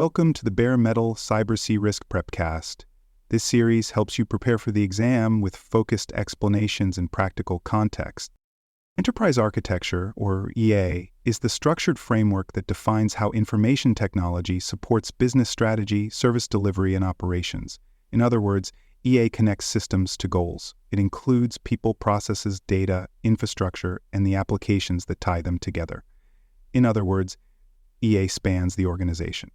Welcome to the Bare Metal Cyber CRISC Prepcast. This series helps you prepare for the exam with focused explanations and practical context. Enterprise architecture, or EA, is the structured framework that defines how information technology supports business strategy, service delivery, and operations. In other words, EA connects systems to goals. It includes people, processes, data, infrastructure, and the applications that tie them together. In other words, EA spans the organization.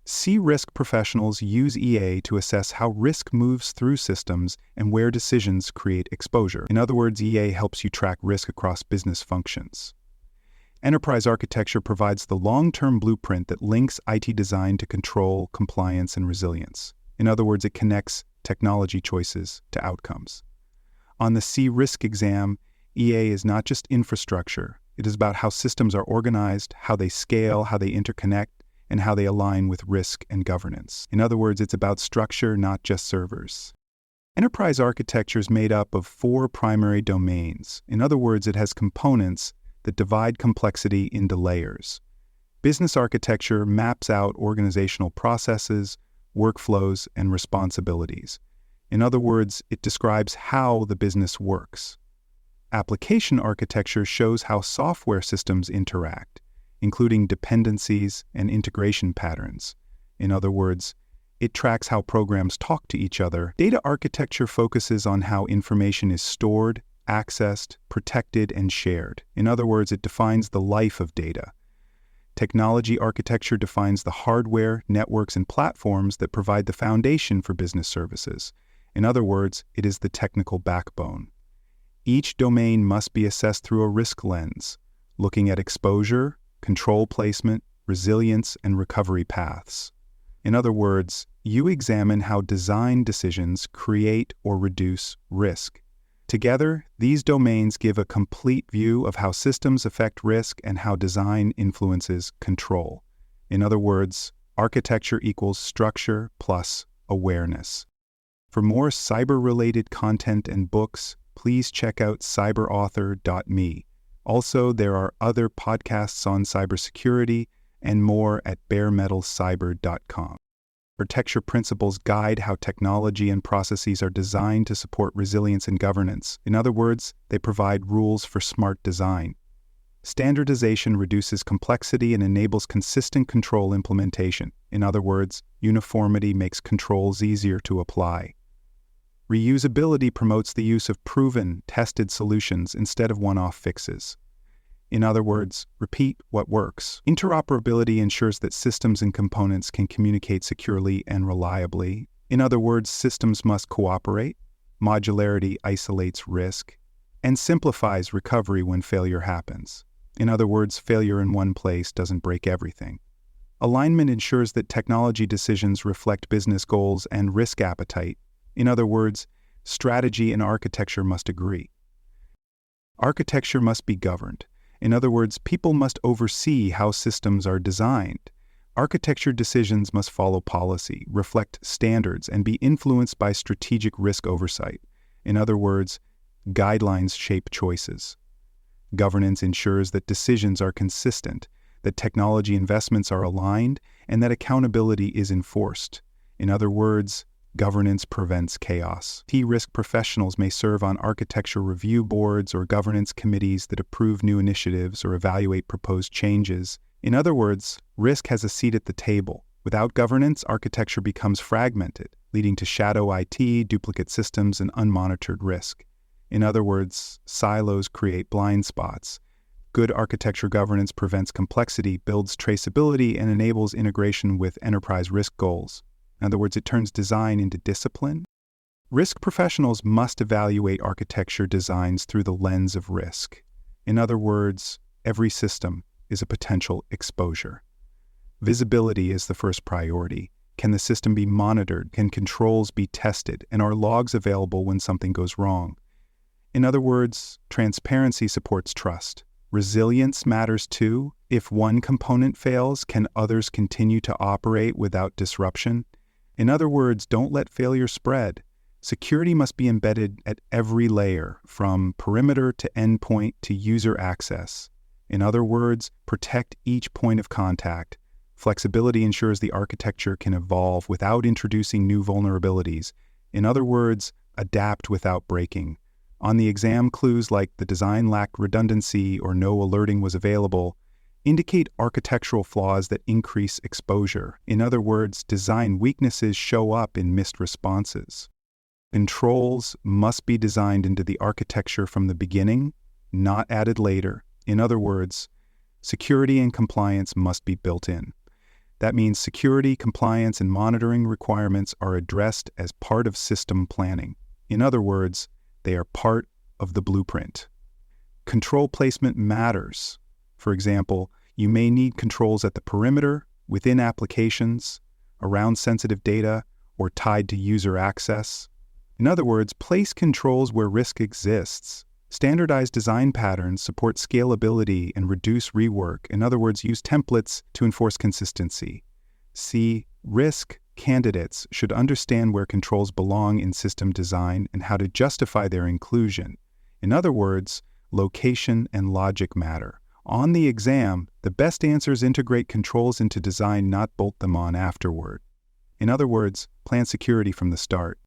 CRISC professionals use EA to assess how risk moves through systems and where decisions create exposure. In other words, EA helps you track risk across business functions. Enterprise architecture provides the long-term blueprint that links IT design to control, compliance, and resilience. In other words, it connects technology choices to outcomes. On the CRISC exam, EA is not just infrastructure. It is about how systems are organized, how they scale, how they interconnect, and how they align with risk and governance. In other words, it's about structure, not just servers. Enterprise architecture is made up of 4 primary domains. In other words, it has components that divide complexity into layers. Business architecture maps out organizational processes, workflows, and responsibilities. In other words, it describes how the business works. Application architecture shows how software systems interact, including dependencies and integration patterns. In other words, it tracks how programs talk to each other. Data architecture focuses on how information is stored, accessed, protected, and shared. In other words, it defines the life of data. Technology architecture defines the hardware, networks, and platforms that provide the foundation for business services. In other words, it is the technical backbone. Each domain must be assessed through a risk lens, looking at exposure, control placement, resilience, and recovery paths. In other words, you examine how design decisions create or reduce risk. Together, these domains give a complete view of how systems affect risk and how design influences control. In other words, architecture equals structure plus awareness. For more cyber-related content and books, please check out cyberauthor.me. Also, there are other podcasts on cybersecurity and more at baremetalcyber.com. Architecture principles guide how technology and processes are designed to support resilience and governance. In other words, they provide rules for smart design. Standardization reduces complexity and enables consistent control implementation. In other words, uniformity makes controls easier to apply. Reusability promotes the use of proven, tested solutions instead of one-off fixes. In other words, repeat what works. Interoperability ensures that systems and components can communicate securely and reliably. In other words, systems must cooperate. Modularity isolates risk and simplifies recovery when failure happens. In other words, failure in one place doesn't break everything. Alignment ensures that technology decisions reflect business goals and risk appetite. In other words, strategy and architecture must agree. Architecture must be governed. In other words, people must oversee how systems are designed. Architecture decisions must follow policy, reflect standards, and be influenced by strategic risk oversight. In other words, guidelines shape choices. Governance ensures that decisions are consistent, that technology investments are aligned, and that accountability is enforced. In other words, governance prevents chaos. CRISC professionals may serve on architecture review boards or governance committees that approve new initiatives or evaluate proposed changes. In other words, risk has a seat at the table. Without governance, architecture becomes fragmented, leading to shadow IT, duplicate systems, and unmonitored risk. In other words, silos create blind spots. Good architecture governance prevents complexity, builds traceability, and enables integration with enterprise risk goals. In other words, it turns design into discipline. Risk professionals must evaluate architecture designs through the lens of risk. In other words, every system is a potential exposure. Visibility is the first priority. Can the system be monitored? Can controls be tested? And are logs available when something goes wrong? In other words, transparency supports trust. Resilience matters too. If one component fails, can others continue to operate without disruption? In other words, don't let failure spread. Security must be embedded at every layer, from perimeter to endpoint to user access. In other words, protect each point of contact. Flexibility ensures the architecture can evolve without introducing new vulnerabilities. In other words, adapt without breaking. On the exam, clues like the design lacked redundancy or no alerting was available indicate architectural flaws that increase exposure. In other words, design weaknesses show up in missed responses. Controls must be designed into the architecture from the beginning, not added later. In other words, security and compliance must be built in. That means security, compliance, and monitoring requirements are addressed as part of system planning. In other words, they are part of the blueprint. Control placement matters. For example, you may need controls at the perimeter, within applications, around sensitive data, or tied to user access. In other words, place controls where risk exists. Standardized design patterns support scalability and reduce rework. In other words, use templates to enforce consistency. CRISC candidates should understand where controls belong in system design and how to justify their inclusion. In other words, location and logic matter. On the exam, the best answers integrate controls into design, not bolt them on afterward. In other words, plan security from the start.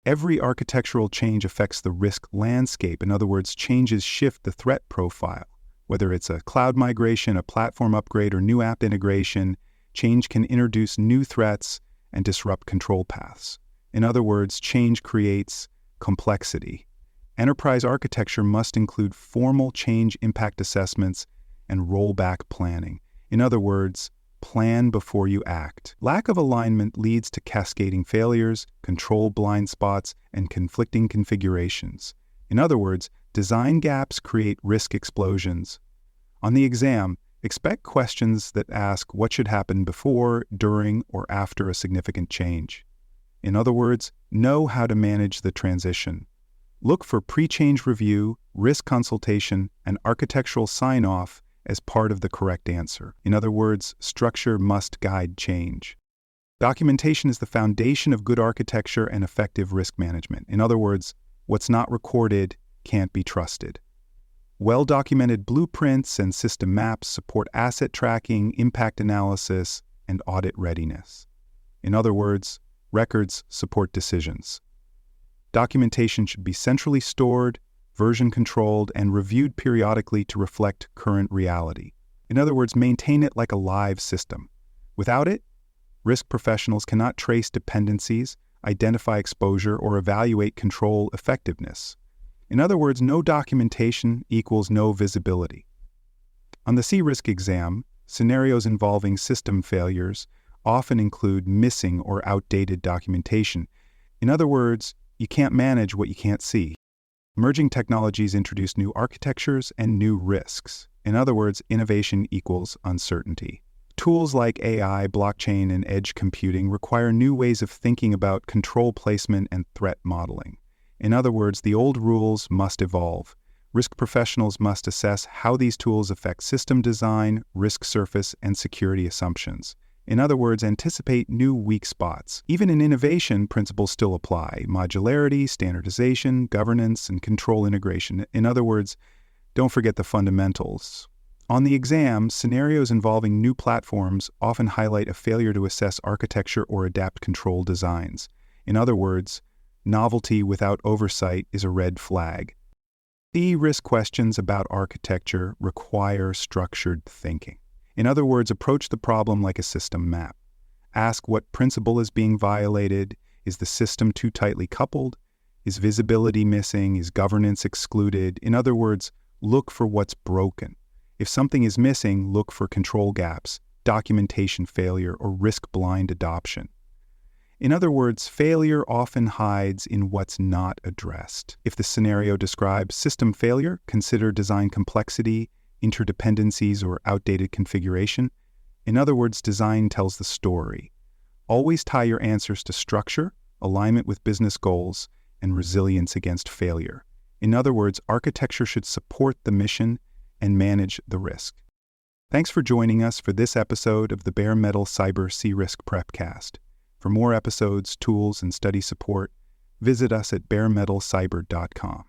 Every architectural change affects the risk landscape. In other words, changes shift the threat profile. Whether it's a cloud migration, a platform upgrade, or new app integration, change can introduce new threats and disrupt control paths. In other words, change creates complexity. Enterprise architecture must include formal change impact assessments and rollback planning. In other words, plan before you act. Lack of alignment leads to cascading failures, control blind spots, and conflicting configurations. In other words, design gaps create risk explosions. On the exam, expect questions that ask what should happen before, during, or after a significant change. In other words, know how to manage the transition. Look for pre-change review, risk consultation, and architectural sign-off as part of the correct answer. In other words, structure must guide change. Documentation is the foundation of good architecture and effective risk management. In other words, what's not recorded can't be trusted. Well-documented blueprints and system maps support asset tracking, impact analysis, and audit readiness. In other words, records support decisions. Documentation should be centrally stored, version-controlled, and reviewed periodically to reflect current reality. In other words, maintain it like a live system. Without it, risk professionals cannot trace dependencies, identify exposure, or evaluate control effectiveness. In other words, no documentation equals no visibility. On the CRISC exam, scenarios involving system failures often include missing or outdated documentation. In other words, you can't manage what you can't see. Emerging technologies introduce new architectures and new risks. In other words, innovation equals uncertainty. Tools like AI, blockchain, and edge computing require new ways of thinking about control placement and threat modeling. In other words, the old rules must evolve. Risk professionals must assess how these tools affect system design, risk surface, and security assumptions. In other words, anticipate new weak spots. Even in innovation, principles still apply: modularity, standardization, governance, and control integration. In other words, don't forget the fundamentals. On the exam, scenarios involving new platforms often highlight a failure to assess architecture or adapt control designs. In other words, novelty without oversight is a red flag. The risk questions about architecture require structured thinking. In other words, approach the problem like a system map. Ask what principle is being violated. Is the system too tightly coupled? Is visibility missing? Is governance excluded? In other words, look for what's broken. If something is missing, look for control gaps, documentation failure, or risk-blind adoption. In other words, failure often hides in what's not addressed. If the scenario describes system failure, consider design complexity, interdependencies, or outdated configuration. In other words, design tells the story. Always tie your answers to structure, alignment with business goals, and resilience against failure. In other words, architecture should support the mission and manage the risk. Thanks for joining us for this episode of the Bare Metal Cyber CRISC Prepcast. For more episodes, tools, and study support, visit us at baremetalcyber.com.